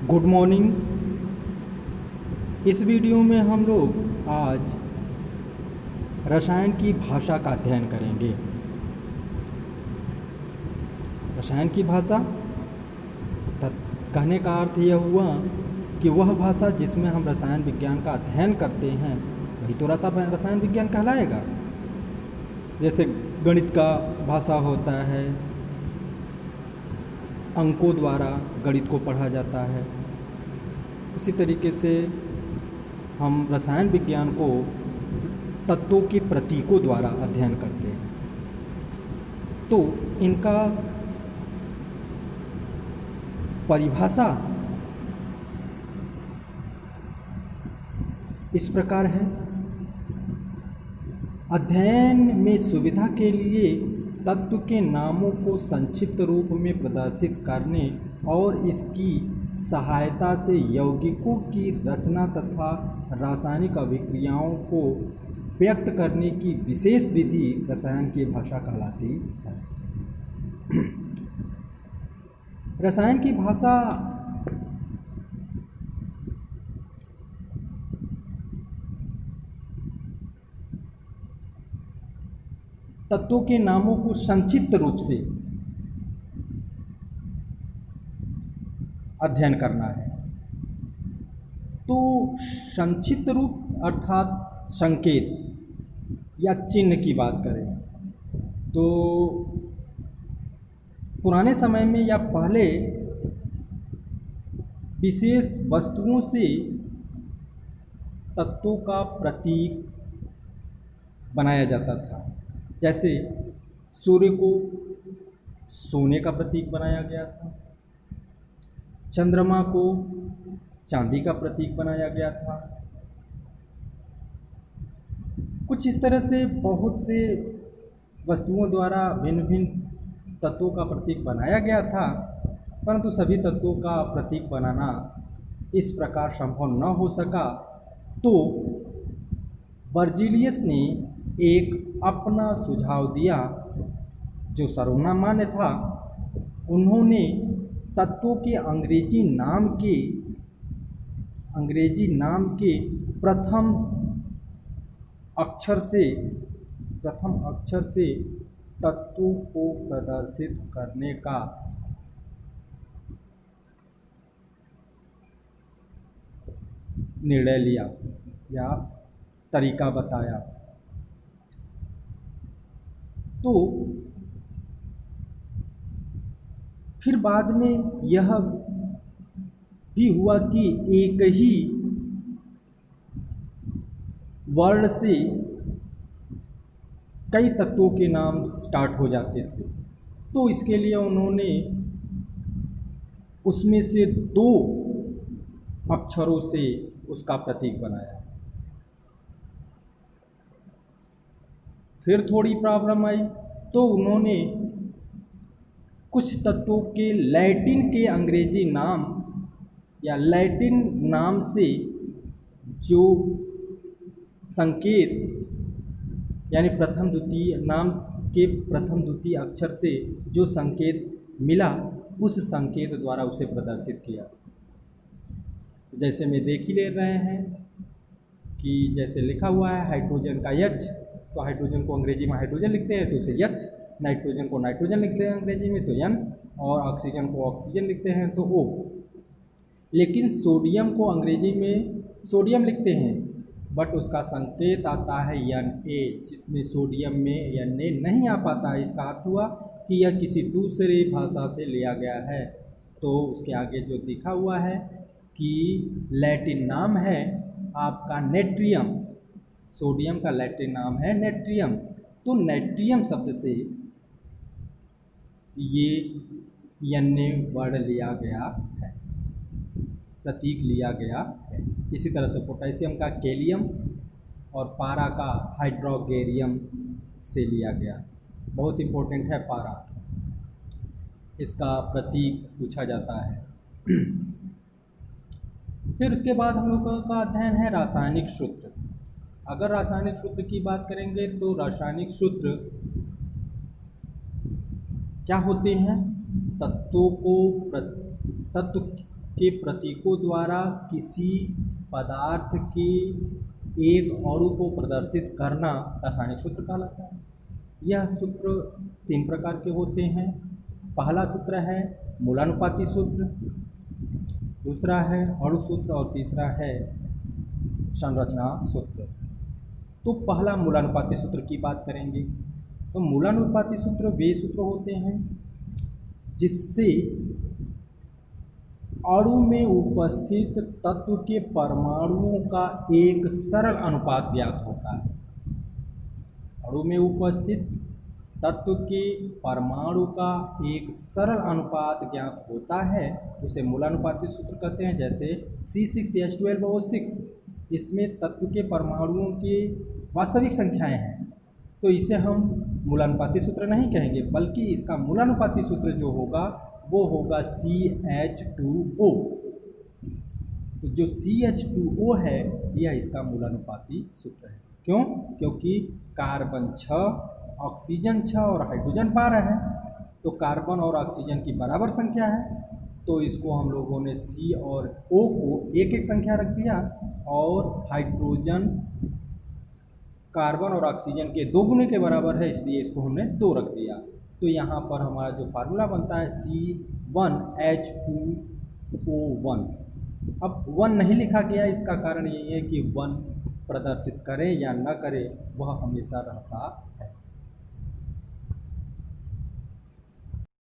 Good morning. इस video में हम लोग आज रसायन की भाषा का अध्ययन करेंगे। रसायन की भाषा कहने का अर्थ यह हुआ कि वह भाषा जिसमें हम रसायन विज्ञान का अध्ययन करते हैं वही तो रसायन विज्ञान कहलाएगा। जैसे गणित का भाषा होता है, अंकों द्वारा गणित को पढ़ा जाता है, उसी तरीके से हम रसायन विज्ञान को तत्वों के प्रतीकों द्वारा अध्ययन करते हैं। तो इनका परिभाषा इस प्रकार है। अध्ययन में सुविधा के लिए तत्व के नामों को संक्षिप्त रूप में प्रदर्शित करने और इसकी सहायता से यौगिकों की रचना तथा रासायनिक अभिक्रियाओं को व्यक्त करने की विशेष विधि रसायन की भाषा कहलाती है। रसायन की भाषा तत्वों के नामों को संक्षिप्त रूप से अध्ययन करना है। तो संक्षिप्त रूप अर्थात संकेत या चिन्ह की बात करें तो पुराने समय में या पहले विशेष वस्तुओं से तत्वों का प्रतीक बनाया जाता था। जैसे सूर्य को सोने का प्रतीक बनाया गया था, चंद्रमा को चांदी का प्रतीक बनाया गया था। कुछ इस तरह से बहुत से वस्तुओं द्वारा भिन्न भिन्न तत्वों का प्रतीक बनाया गया था, परंतु सभी तत्वों का प्रतीक बनाना इस प्रकार संभव न हो सका। तो बर्जीलियस ने एक अपना सुझाव दिया जो सर्वमान्य था। उन्होंने तत्वों के अंग्रेजी नाम के प्रथम अक्षर से तत्वों को प्रदर्शित करने का निर्णय लिया या तरीका बताया। तो फिर बाद में यह भी हुआ कि एक ही वर्ण से कई तत्वों के नाम स्टार्ट हो जाते थे। तो इसके लिए उन्होंने उसमें से दो अक्षरों से उसका प्रतीक बनाया। फिर थोड़ी प्रॉब्लम आई तो उन्होंने कुछ तत्वों के लैटिन के अंग्रेजी नाम या लैटिन नाम से जो संकेत यानी प्रथम द्वितीय नाम के प्रथम द्वितीय अक्षर से जो संकेत मिला उस संकेत द्वारा उसे प्रदर्शित किया। जैसे में देख ही ले रहे हैं कि जैसे लिखा हुआ है हाइड्रोजन का एच, तो हाइड्रोजन को अंग्रेजी में हाइड्रोजन लिखते हैं तो उसे एच, नाइट्रोजन को नाइट्रोजन लिखते हैं अंग्रेजी में तो एन, और ऑक्सीजन को ऑक्सीजन लिखते हैं तो ओ। लेकिन सोडियम को अंग्रेजी में सोडियम लिखते हैं बट उसका संकेत आता है एन ए, जिसमें सोडियम में एन ए नहीं आ पाता है। इसका अर्थ हुआ कि यह किसी दूसरे भाषा से लिया गया है। तो उसके आगे जो लिखा हुआ है कि लैटिन नाम है आपका नेट्रियम, सोडियम का लैटिन नाम है नेट्रियम। तो नेट्रियम शब्द से ये एन ए वर्ड लिया गया है, प्रतीक लिया गया है। इसी तरह से पोटेशियम का कैलियम और पारा का हाइड्रोगेरियम से लिया गया। बहुत इम्पोर्टेंट है पारा, इसका प्रतीक पूछा जाता है। फिर उसके बाद हम लोगों का अध्ययन है रासायनिक सूत्र। अगर रासायनिक सूत्र की बात करेंगे तो रासायनिक सूत्र क्या होते हैं? तत्व के प्रतीकों द्वारा किसी पदार्थ के एक अणु को प्रदर्शित करना रासायनिक सूत्र कहलाता है। यह सूत्र 3 प्रकार के होते हैं। पहला सूत्र है मूलानुपाती सूत्र, दूसरा है अणु सूत्र और तीसरा है संरचना सूत्र। तो पहला मूलानुपाती सूत्र की बात करेंगे। तो मूलानुपाती सूत्र वे सूत्र होते हैं जिससे अणु में उपस्थित तत्व के परमाणुओं का एक सरल अनुपात ज्ञात होता है। अणु में उपस्थित तत्व के परमाणु का एक सरल अनुपात ज्ञात होता है, उसे मूलानुपाती सूत्र कहते हैं। जैसे C6H12O6, इसमें तत्व के परमाणुओं की वास्तविक संख्याएं हैं, तो इसे हम मूलानुपाती सूत्र नहीं कहेंगे, बल्कि इसका मूलानुपाती सूत्र जो होगा वो होगा CH2O। तो जो CH2O है यह इसका मूलानुपाती सूत्र है। क्यों? क्योंकि कार्बन 6, ऑक्सीजन 6 और हाइड्रोजन 12 है, तो कार्बन और ऑक्सीजन की बराबर संख्या है, तो इसको हम लोगों ने C और O को एक एक संख्या रख दिया, और हाइड्रोजन कार्बन और ऑक्सीजन के 2 गुने के बराबर है, इसलिए इसको हमने 2 रख दिया। तो यहाँ पर हमारा जो फार्मूला बनता है C1H2O1। अब 1 नहीं लिखा गया, इसका कारण यही है कि 1 प्रदर्शित करें या न करें वह हमेशा रहता है।